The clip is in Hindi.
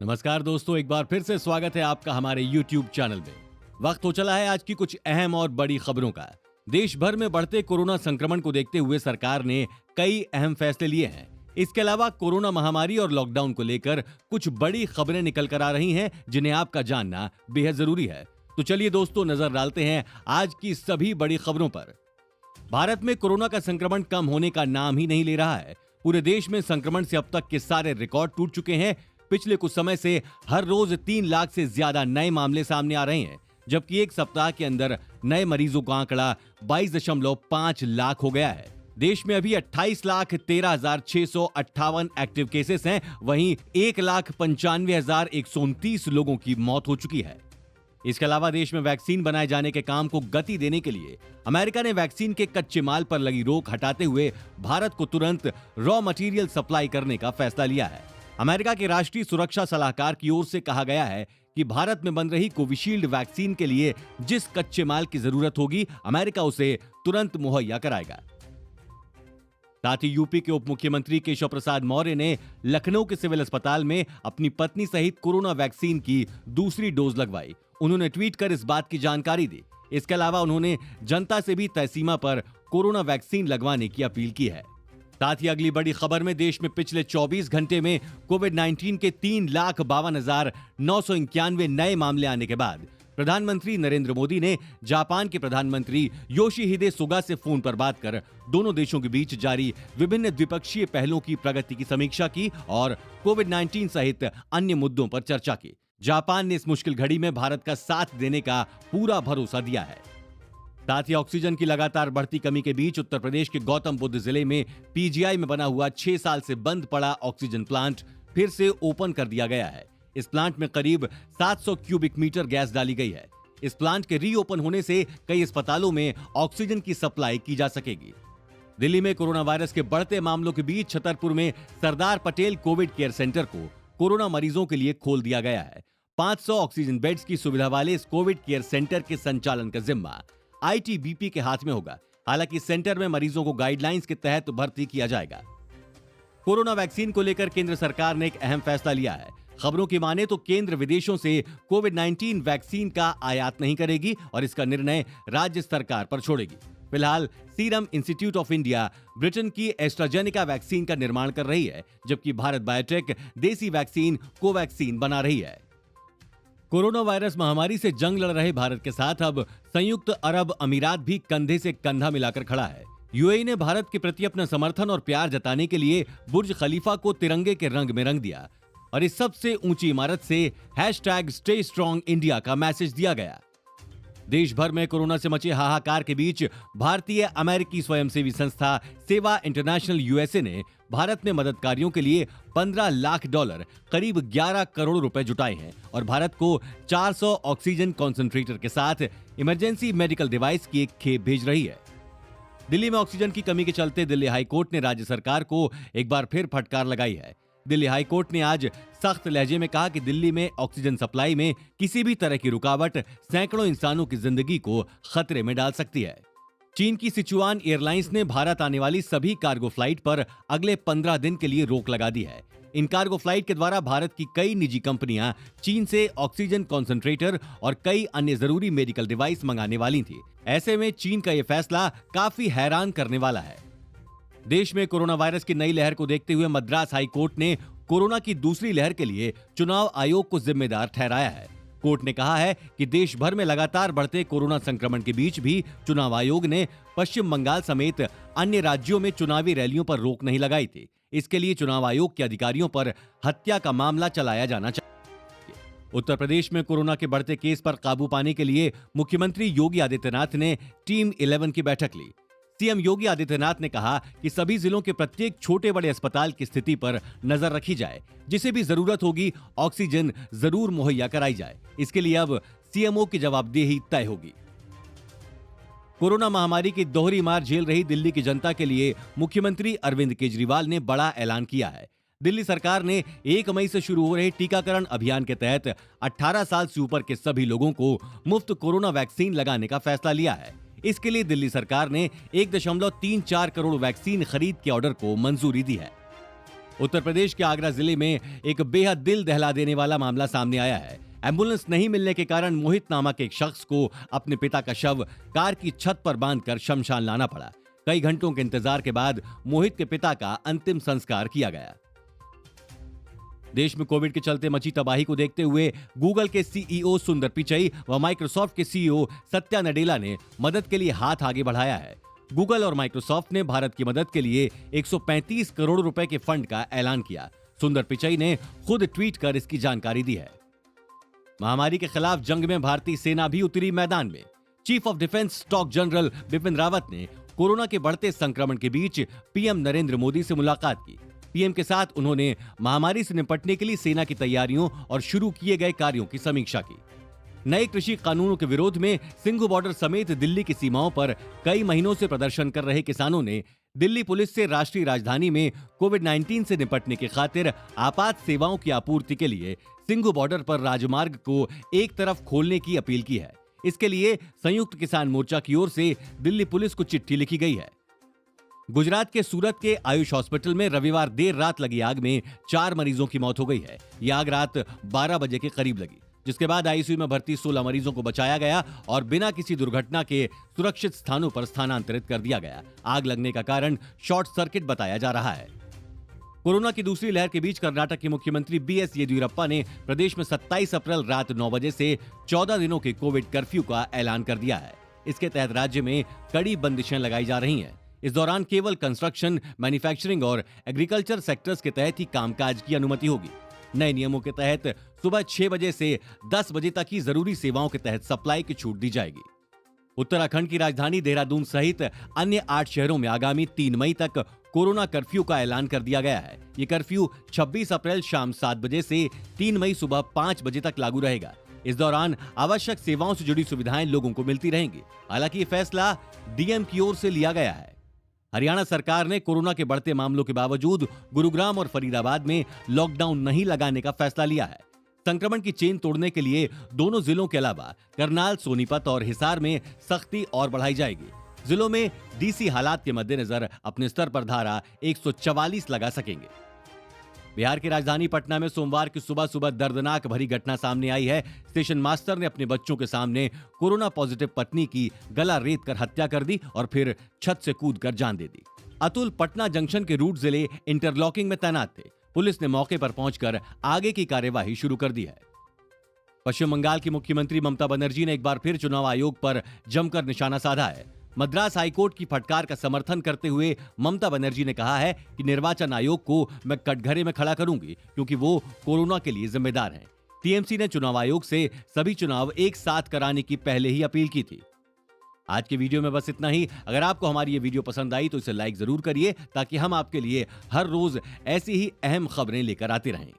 नमस्कार दोस्तों, एक बार फिर से स्वागत है आपका हमारे YouTube चैनल में। वक्त हो चला है आज की कुछ अहम और बड़ी खबरों का। देश भर में बढ़ते कोरोना संक्रमण को देखते हुए सरकार ने कई अहम फैसले लिए हैं। इसके अलावा कोरोना महामारी और लॉकडाउन को लेकर कुछ बड़ी खबरें निकल कर आ रही हैं, जिन्हें आपका जानना बेहद जरूरी है। तो चलिए दोस्तों, नजर डालते हैं आज की सभी बड़ी खबरों पर। भारत में कोरोना का संक्रमण कम होने का नाम ही नहीं ले रहा है। पूरे देश में संक्रमण से अब तक के सारे रिकॉर्ड टूट चुके हैं। पिछले कुछ समय से हर रोज 3 लाख से ज्यादा नए मामले सामने आ रहे हैं, जबकि एक सप्ताह के अंदर नए मरीजों का आंकड़ा 22.5 लाख हो गया है। देश में अभी 28,13,658 एक्टिव केसेस हैं, वहीं 1,95,129 लोगों की मौत हो चुकी है। इसके अलावा देश में वैक्सीन बनाए जाने के काम को गति देने के लिए अमेरिका ने वैक्सीन के कच्चे माल पर लगी रोक हटाते हुए भारत को तुरंत रॉ मटेरियल सप्लाई करने का फैसला लिया है। अमेरिका के राष्ट्रीय सुरक्षा सलाहकार की ओर से कहा गया है कि भारत में बन रही कोविशील्ड वैक्सीन के लिए जिस कच्चे माल की जरूरत होगी, अमेरिका उसे तुरंत मुहैया कराएगा। साथ ही यूपी के उप मुख्यमंत्री केशव प्रसाद मौर्य ने लखनऊ के सिविल अस्पताल में अपनी पत्नी सहित कोरोना वैक्सीन की दूसरी डोज लगवाई। उन्होंने ट्वीट कर इस बात की जानकारी दी। इसके अलावा उन्होंने जनता से भी तय सीमा पर कोरोना वैक्सीन लगवाने की अपील की है। साथ ही अगली बड़ी खबर में देश में पिछले 24 घंटे में कोविड-19 के 3,52,991 नए मामले आने के बाद प्रधानमंत्री नरेंद्र मोदी ने जापान के प्रधानमंत्री योशिहिदे सुगा से फोन पर बात कर दोनों देशों के बीच जारी विभिन्न द्विपक्षीय पहलों की प्रगति की समीक्षा की और कोविड-19 सहित अन्य मुद्दों पर चर्चा की। जापान ने इस मुश्किल घड़ी में भारत का साथ देने का पूरा भरोसा दिया है। साथ ही ऑक्सीजन की लगातार बढ़ती कमी के बीच उत्तर प्रदेश के गौतम बुद्ध जिले में पीजीआई में बना हुआ 6 साल से बंद पड़ा ऑक्सीजन प्लांट फिर से ओपन कर दिया गया है। इस प्लांट में करीब 700 क्यूबिक मीटर गैस डाली गई है। इस प्लांट के रीओपन होने से कई अस्पतालों में ऑक्सीजन की सप्लाई की जा सकेगी। दिल्ली में कोरोना वायरस के बढ़ते मामलों के बीच छतरपुर में Sardar Patel Covid care centre को कोरोना मरीजों के लिए खोल दिया गया है। 500 ऑक्सीजन बेड्स की सुविधा वाले इस कोविड केयर सेंटर के संचालन का जिम्मा आईटीबीपी के हाथ में होगा। हालांकि सेंटर में मरीजों को गाइडलाइंस के तहत भर्ती किया जाएगा। कोरोना वैक्सीन को लेकर केंद्र सरकार ने एक अहम फैसला लिया है। खबरों की माने तो केंद्र विदेशों से कोविड-19 वैक्सीन का आयात नहीं करेगी और इसका निर्णय राज्य सरकार पर छोड़ेगी। फिलहाल serum institute of India Britain की एस्ट्राजेनेका वैक्सीन का निर्माण कर रही है, जबकि भारत बायोटेक देसी वैक्सीन कोवैक्सीन बना रही है। कोरोना वायरस महामारी से जंग लड़ रहे भारत के साथ अब संयुक्त अरब अमीरात भी कंधे से कंधा मिलाकर खड़ा है। यूएई ने भारत के प्रति अपना समर्थन और प्यार जताने के लिए बुर्ज खलीफा को तिरंगे के रंग में रंग दिया और इस सबसे ऊंची इमारत से #Stay Strong India का मैसेज दिया गया। देश भर में कोरोना से मचे हाहाकार के बीच भारतीय अमेरिकी स्वयंसेवी संस्था सेवा इंटरनेशनल यूएसए ने भारत में मदद कार्यों के लिए $15 लाख करीब 11 करोड़ रुपए जुटाए हैं और भारत को 400 ऑक्सीजन कॉन्सेंट्रेटर के साथ इमरजेंसी मेडिकल डिवाइस की एक खेप भेज रही है। दिल्ली में ऑक्सीजन की कमी के चलते दिल्ली हाईकोर्ट ने राज्य सरकार को एक बार फिर फटकार लगाई है। दिल्ली हाईकोर्ट ने आज सख्त लहजे में कहा कि दिल्ली में ऑक्सीजन सप्लाई में किसी भी तरह की रुकावट सैकड़ों इंसानों की जिंदगी को खतरे में डाल सकती है। चीन की सिचुआन एयरलाइंस ने भारत आने वाली सभी कार्गो फ्लाइट पर अगले 15 दिन के लिए रोक लगा दी है। इन कार्गो फ्लाइट के द्वारा भारत की कई निजी कंपनियां चीन से ऑक्सीजन कॉन्सेंट्रेटर और कई अन्य जरूरी मेडिकल डिवाइस मंगाने वाली थी। ऐसे में चीन का यह फैसला काफी हैरान करने वाला है। देश में कोरोना वायरस की नई लहर को देखते हुए मद्रास हाई कोर्ट ने कोरोना की दूसरी लहर के लिए चुनाव आयोग को जिम्मेदार ठहराया है। कोर्ट ने कहा है कि देश भर में लगातार बढ़ते कोरोना संक्रमण के बीच भी चुनाव आयोग ने पश्चिम बंगाल समेत अन्य राज्यों में चुनावी रैलियों पर रोक नहीं लगाई थी। इसके लिए चुनाव आयोग के अधिकारियों पर हत्या का मामला चलाया जाना चाहिए। उत्तर प्रदेश में कोरोना के बढ़ते केस पर काबू पाने के लिए मुख्यमंत्री योगी आदित्यनाथ ने टीम 11 की बैठक ली। सीएम योगी आदित्यनाथ ने कहा कि सभी जिलों के प्रत्येक छोटे बड़े अस्पताल की स्थिति पर नजर रखी जाए। जिसे भी जरूरत होगी ऑक्सीजन जरूर मुहैया कराई जाए। इसके लिए अब सीएमओ की जवाबदेही तय होगी। कोरोना महामारी की दोहरी मार झेल रही दिल्ली की जनता के लिए मुख्यमंत्री अरविंद केजरीवाल ने बड़ा ऐलान किया है। दिल्ली सरकार ने 1 मई से शुरू हो रहे टीकाकरण अभियान के तहत 18 साल से ऊपर के सभी लोगों को मुफ्त कोरोना वैक्सीन लगाने का फैसला लिया है। इसके लिए दिल्ली सरकार ने 1.34 करोड़ वैक्सीन खरीद के ऑर्डर को मंजूरी दी है। उत्तर प्रदेश के आगरा जिले में एक बेहद दिल दहला देने वाला मामला सामने आया है। एम्बुलेंस नहीं मिलने के कारण मोहित नामक एक शख्स को अपने पिता का शव कार की छत पर बांधकर शमशान लाना पड़ा। कई घंटों के इंतजार के बाद मोहित के पिता का अंतिम संस्कार किया गया। देश में कोविड के चलते मची तबाही को देखते हुए गूगल के सीईओ सुंदर पिचई व माइक्रोसॉफ्ट के सीईओ सत्या नडेला ने मदद के लिए हाथ आगे बढ़ाया है। गूगल और माइक्रोसॉफ्ट ने भारत की मदद के लिए 135 करोड़ रुपए के फंड का ऐलान किया। सुंदर पिचई ने खुद ट्वीट कर इसकी जानकारी दी है। महामारी के खिलाफ जंग में भारतीय सेना भी उतरी मैदान में। Chief of defence staff general Bipin Rawat ने कोरोना के बढ़ते संक्रमण के बीच पीएम नरेंद्र मोदी से मुलाकात की। पीएम के साथ उन्होंने महामारी से निपटने के लिए सेना की तैयारियों और शुरू किए गए कार्यों की समीक्षा की। नए कृषि कानूनों के विरोध में सिंघू बॉर्डर समेत दिल्ली की सीमाओं पर कई महीनों से प्रदर्शन कर रहे किसानों ने दिल्ली पुलिस से राष्ट्रीय राजधानी में कोविड-19 से निपटने की खातिर आपात सेवाओं की आपूर्ति के लिए सिंघू बॉर्डर पर राजमार्ग को एक तरफ खोलने की अपील की है। इसके लिए संयुक्त किसान मोर्चा की ओर से दिल्ली पुलिस को चिट्ठी लिखी गई है। गुजरात के सूरत के आयुष हॉस्पिटल में रविवार देर रात लगी आग में 4 मरीजों की मौत हो गई है। यह आग रात 12 बजे के करीब लगी, जिसके बाद आईसीयू में भर्ती 16 मरीजों को बचाया गया और बिना किसी दुर्घटना के सुरक्षित स्थानों पर स्थानांतरित कर दिया गया। आग लगने का कारण शॉर्ट सर्किट बताया जा रहा है। कोरोना की दूसरी लहर के बीच कर्नाटक के मुख्यमंत्री बीएस येदियुरप्पा ने प्रदेश में 27 अप्रैल रात 9 बजे से 14 दिनों के कोविड कर्फ्यू का ऐलान कर दिया है। इसके तहत राज्य में कड़ी बंदिशें लगाई जा रही हैं। इस दौरान केवल कंस्ट्रक्शन, मैन्युफैक्चरिंग और एग्रीकल्चर सेक्टर्स के तहत ही कामकाज की अनुमति होगी। नए नियमों के तहत सुबह 6 बजे से 10 बजे तक ही जरूरी सेवाओं के तहत सप्लाई की छूट दी जाएगी। उत्तराखंड की राजधानी देहरादून सहित अन्य 8 शहरों में आगामी 3 मई तक कोरोना कर्फ्यू का ऐलान कर दिया गया है। ये कर्फ्यू 26 अप्रैल शाम 7 बजे से 3 मई सुबह 5 बजे तक लागू रहेगा। इस दौरान आवश्यक सेवाओं से जुड़ी सुविधाएं लोगों को मिलती रहेंगी। हालांकि ये फैसला डीएम की ओर से लिया गया है। हरियाणा सरकार ने कोरोना के बढ़ते मामलों के बावजूद गुरुग्राम और फरीदाबाद में लॉकडाउन नहीं लगाने का फैसला लिया है। संक्रमण की चेन तोड़ने के लिए दोनों जिलों के अलावा करनाल, सोनीपत और हिसार में सख्ती और बढ़ाई जाएगी। जिलों में डीसी हालात के मद्देनजर अपने स्तर पर धारा 144 लगा सकेंगे। बिहार की राजधानी पटना में सोमवार की सुबह सुबह दर्दनाक भरी घटना सामने आई है। स्टेशन मास्टर ने अपने बच्चों के सामने कोरोना पॉजिटिव पत्नी की गला रेत कर हत्या कर दी और फिर छत से कूदकर जान दे दी। अतुल पटना जंक्शन के रूट जिले इंटरलॉकिंग में तैनात थे। पुलिस ने मौके पर पहुंचकर आगे की कार्यवाही शुरू कर दी है। पश्चिम बंगाल की मुख्यमंत्री ममता बनर्जी ने एक बार फिर चुनाव आयोग पर जमकर निशाना साधा है। मद्रास हाईकोर्ट की फटकार का समर्थन करते हुए ममता बनर्जी ने कहा है कि निर्वाचन आयोग को मैं कटघरे में खड़ा करूंगी, क्योंकि वो कोरोना के लिए जिम्मेदार हैं। टीएमसी ने चुनाव आयोग से सभी चुनाव एक साथ कराने की पहले ही अपील की थी। आज के वीडियो में बस इतना ही। अगर आपको हमारी ये वीडियो पसंद आई तो इसे लाइक जरूर करिए, ताकि हम आपके लिए हर रोज ऐसी ही अहम खबरें लेकर आते रहें।